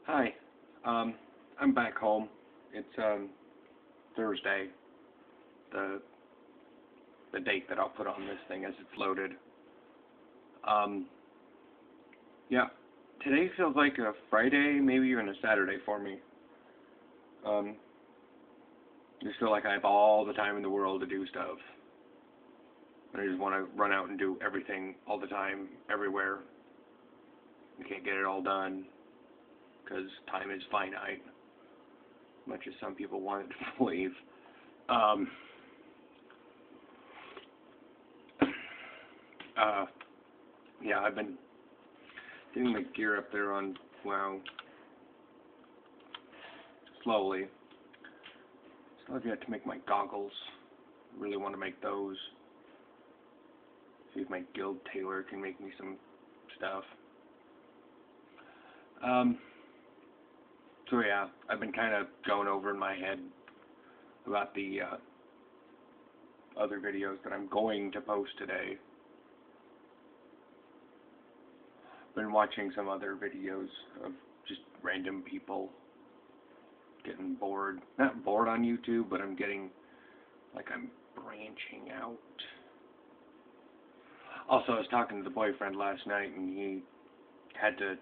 Hi. I'm back home. It's Thursday, the date that I'll put on this thing as it's loaded. Um, yeah. Today feels like a Friday, maybe even a Saturday for me. Um, just feel like I have all the time in the world to do stuff. And I just want to run out and do everything all the time, everywhere. You can't get it all done because time is finite, much as some people want it to believe. Um, yeah, I've been getting the gear up there on WoW slowly. Still have yet to make my goggles. Really want to make those. See if my guild tailor can make me some stuff. So yeah, I've been kind of going over in my head about the other videos that I'm going to post today. Been watching some other videos of just random people getting bored. Not bored on YouTube, but I'm getting, like, I'm branching out. Also, I was talking to the boyfriend last night, and he had to,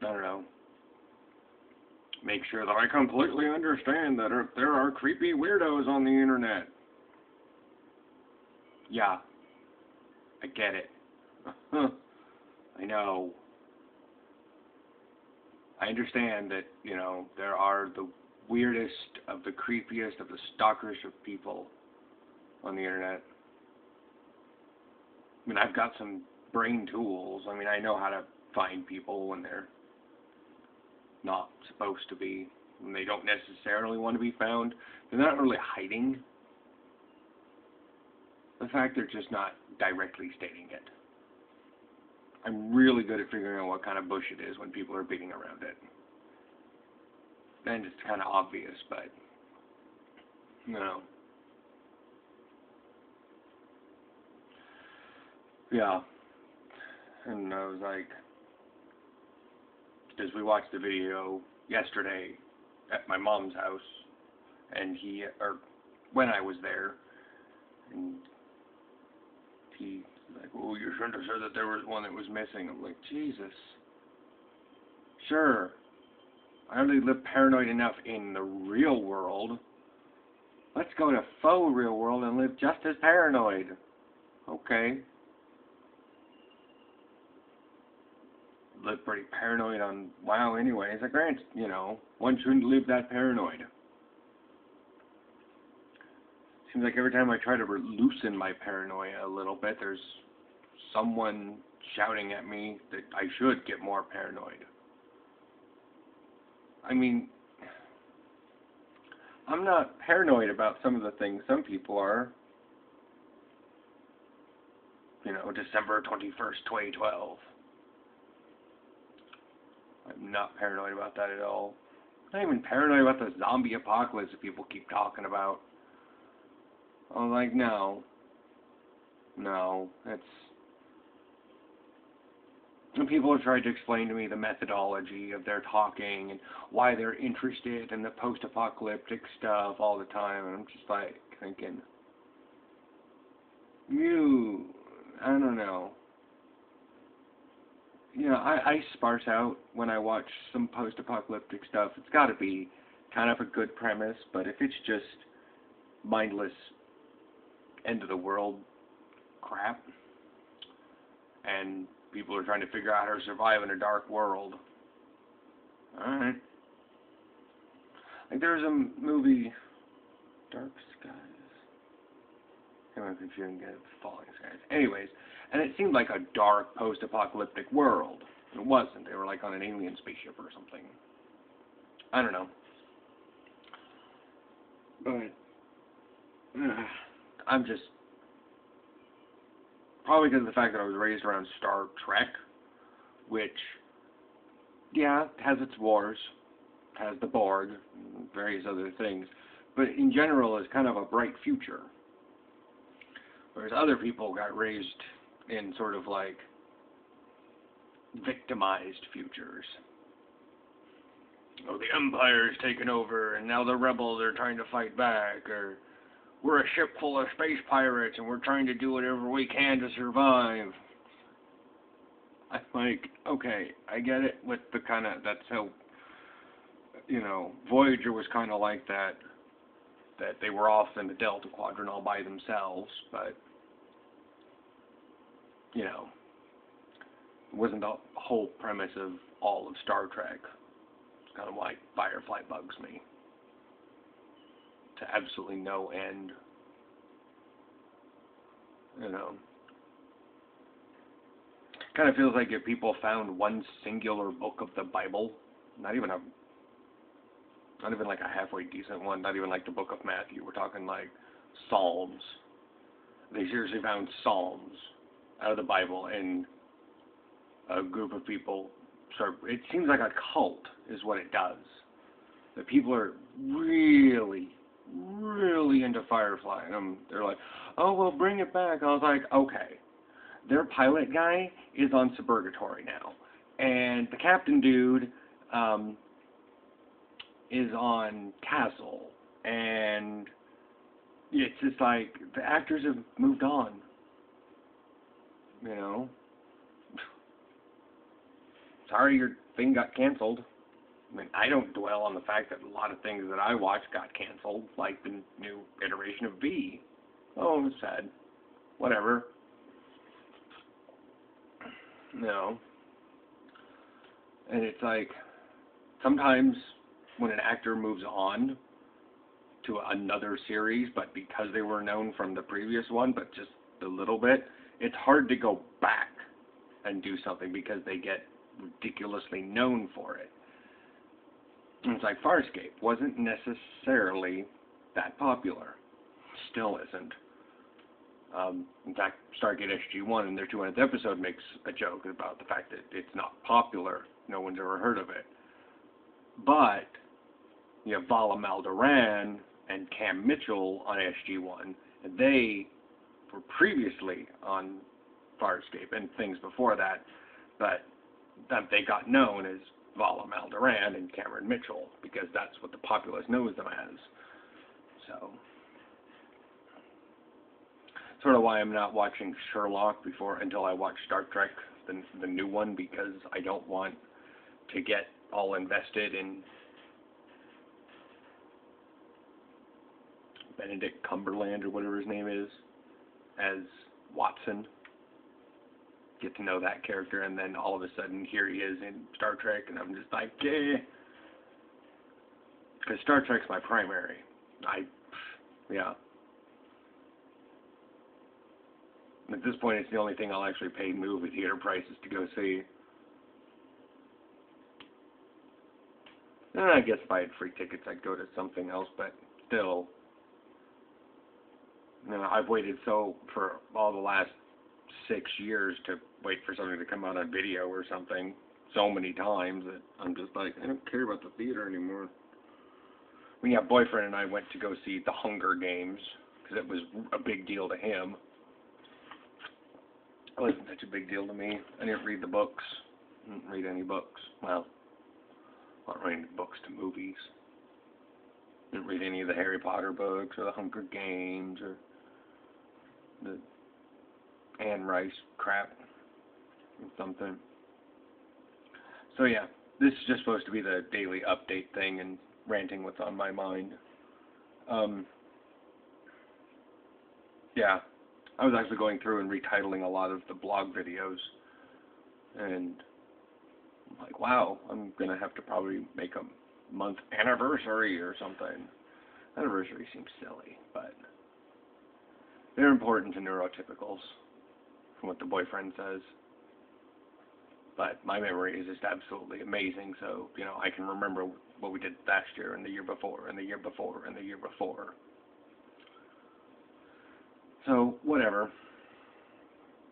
I don't know, make sure that I completely understand that there are creepy weirdos on the internet. Yeah, I get it. I know. I understand that, there are the weirdest of the creepiest of the stalkerish of people on the internet. I mean, I've got some brain tools. I mean, I know how to find people when they're not supposed to be, when they don't necessarily want to be found. They're not really hiding. The fact they're just not directly stating it. I'm really good at figuring out what kind of bush it is when people are beating around it. And it's kind of obvious, but, no. Yeah. And I was like, because we watched the video yesterday at my mom's house, and when I was there, and he's like, "Oh, you shouldn't have said that there was one that was missing." I'm like, Jesus. Sure. I already live paranoid enough in the real world. Let's go to faux real world and live just as paranoid. Okay. Live pretty paranoid on WoW anyways. I grant, one shouldn't live that paranoid. Seems like every time I try to loosen my paranoia a little bit, there's someone shouting at me that I should get more paranoid. I mean, I'm not paranoid about some of the things some people are. December 21st, 2012. I'm not paranoid about that at all. I'm not even paranoid about the zombie apocalypse that people keep talking about. I'm like, no, it's... And people have tried to explain to me the methodology of their talking and why they're interested in the post-apocalyptic stuff all the time, and I'm just like thinking, I don't know. I sparse out when I watch some post-apocalyptic stuff. It's got to be kind of a good premise, but if it's just mindless end of the world crap, and people are trying to figure out how to survive in a dark world, alright. Like, there's a movie, Dark Skies. I'm confusing it, Falling Skies. Anyways, and it seemed like a dark post-apocalyptic world. It wasn't. They were like on an alien spaceship or something. I don't know. But I'm just, probably because of the fact that I was raised around Star Trek, which, yeah, has its wars, has the Borg, and various other things, but in general is kind of a bright future. Whereas other people got raised in sort of like victimized futures. oh, the Empire's taken over, and now the rebels are trying to fight back, or we're a ship full of space pirates, and we're trying to do whatever we can to survive. I'm like, okay, I get it with the kind of, that's how, Voyager was kind of like that they were off in the Delta Quadrant all by themselves, but, it wasn't the whole premise of all of Star Trek. It's kind of why Firefly bugs me. To absolutely no end. Kind of feels like if people found one singular book of the Bible, not even like a halfway decent one, not even like the book of Matthew, we're talking like Psalms. They seriously found Psalms out of the Bible, and a group of people it seems like a cult is what it does. The people are really, really into Firefly, and they're like, oh, well, bring it back. I was like, okay. Their pilot guy is on Suburgatory now, and the captain dude is on Castle, and it's just like the actors have moved on. Sorry your thing got canceled. I mean, I don't dwell on the fact that a lot of things that I watch got canceled, like the new iteration of V. Oh, it's sad. Whatever. And it's like, sometimes when an actor moves on to another series, but because they were known from the previous one, but just a little bit, it's hard to go back and do something because they get ridiculously known for it. And it's like Farscape wasn't necessarily that popular. Still isn't. In fact, Stargate SG-1 in their 200th episode makes a joke about the fact that it's not popular. No one's ever heard of it. But you have Vala Maldoran and Cam Mitchell on SG-1, and they were previously on Farscape and things before that, but they got known as Vala Maldoran and Cameron Mitchell because that's what the populace knows them as. So, sort of why I'm not watching Sherlock until I watch Star Trek, the new one, because I don't want to get all invested in Benedict Cumberland or whatever his name is as Watson. Get to know that character, and then all of a sudden here he is in Star Trek, and I'm just like, eh. Because Star Trek's my primary. Yeah. At this point, it's the only thing I'll actually pay movie theater prices to go see. And I guess if I had free tickets, I'd go to something else, but still, I've waited for all the last 6 years to wait for something to come out on video or something so many times that I'm just like, I don't care about the theater anymore. Boyfriend and I went to go see The Hunger Games because it was a big deal to him. It wasn't such a big deal to me. I didn't read the books. I didn't read any books. Well, not reading books to movies. Didn't read any of the Harry Potter books or the Hunger Games or the Anne Rice crap or something. So yeah, this is just supposed to be the daily update thing and ranting what's on my mind. Yeah, I was actually going through and retitling a lot of the blog videos, and I'm like, wow, I'm going to have to probably make a month anniversary or something. Anniversary seems silly, but they're important to neurotypicals, from what the boyfriend says. But my memory is just absolutely amazing, so, I can remember what we did last year and the year before and the year before and the year before. So, whatever.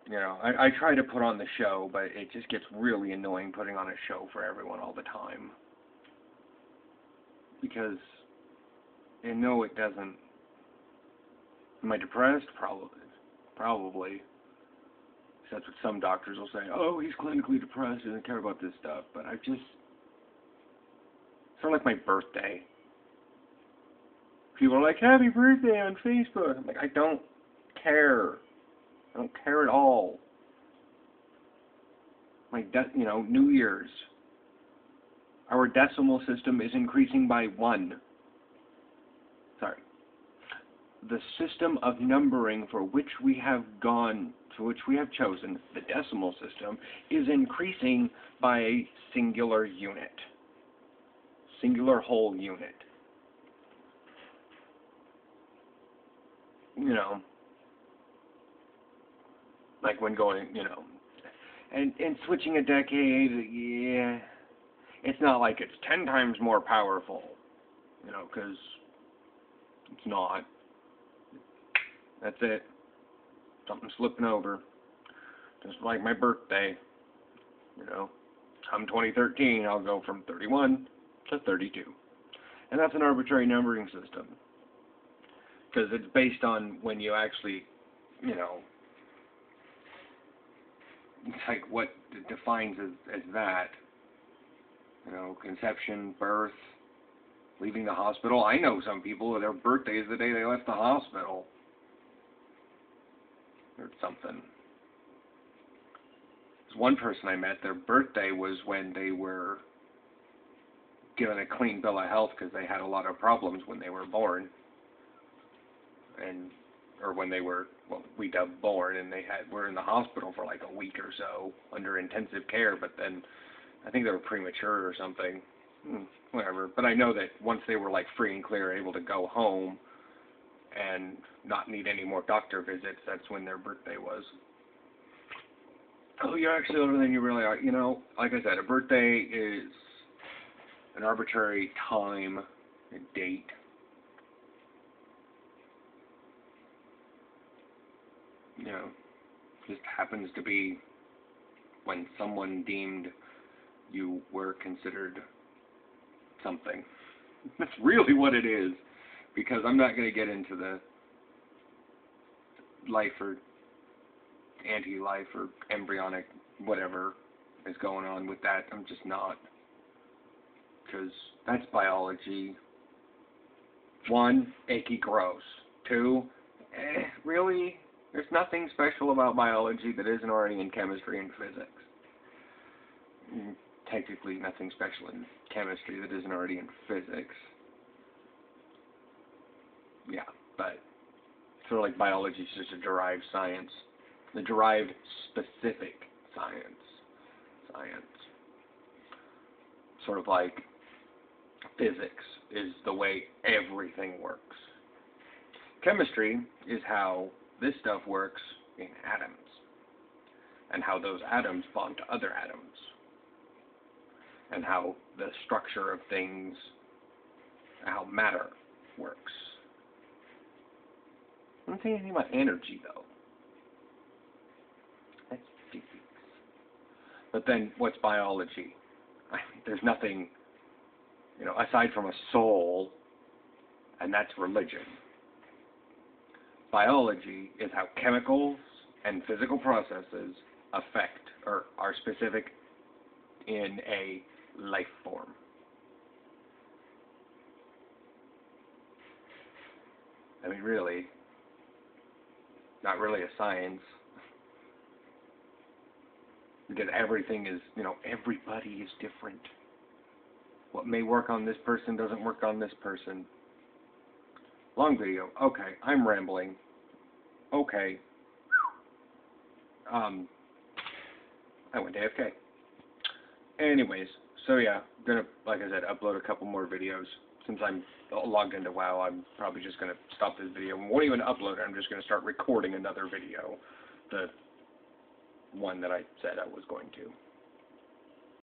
I try to put on the show, but it just gets really annoying putting on a show for everyone all the time. Because, it doesn't. Am I depressed? Probably. That's what some doctors will say. Oh, he's clinically depressed, he doesn't care about this stuff. But as sort of like my birthday. People are like, happy birthday on Facebook. I'm like, I don't care. I don't care at all. New Year's. Our decimal system is increasing by 1. Sorry. The system of numbering for which we have chosen, the decimal system, is increasing by a singular unit. Singular whole unit. Like when going, and switching a decade, yeah, it's not like it's 10 times more powerful, because it's not. That's it. Something slipping over. Just like my birthday, come 2013, I'll go from 31 to 32. And that's an arbitrary numbering system. Because it's based on when you actually, it's like what it defines as that. Conception, birth, leaving the hospital. I know some people, their birthday is the day they left the hospital. Or something. There's one person I met, their birthday was when they were given a clean bill of health because they had a lot of problems when they were born. Or when they were, we dubbed born, and were in the hospital for like a week or so under intensive care, but then I think they were premature or something. Whatever. But I know that once they were like free and clear, able to go home and not need any more doctor visits, that's when their birthday was. Oh, you're actually older than you really are. Like I said, a birthday is an arbitrary time, a date. Just happens to be when someone deemed you were considered something. That's really what it is. Because I'm not going to get into the life or anti-life or embryonic whatever is going on with that. I'm just not. Because that's biology. 1, icky, gross. 2, really? There's nothing special about biology that isn't already in chemistry and physics. Technically, nothing special in chemistry that isn't already in physics. Yeah, but sort of like biology is just a derived science. The derived specific science. Sort of like physics is the way everything works. Chemistry is how this stuff works in atoms, and how those atoms bond to other atoms, and how the structure of things, how matter works. I don't say anything about energy, though. That's physics. But then, what's biology? There's nothing, aside from a soul, and that's religion. Biology is how chemicals and physical processes affect or are specific in a life form. Really, not really a science. Because everything is, everybody is different. What may work on this person doesn't work on this person. Long video. Okay, I'm rambling. Okay. I went to AFK. Anyways, so yeah, gonna, like I said, upload a couple more videos. Since I'm logged into WoW, I'm probably just gonna stop this video. Won't even upload it. I'm just gonna start recording another video. The one that I said I was going to.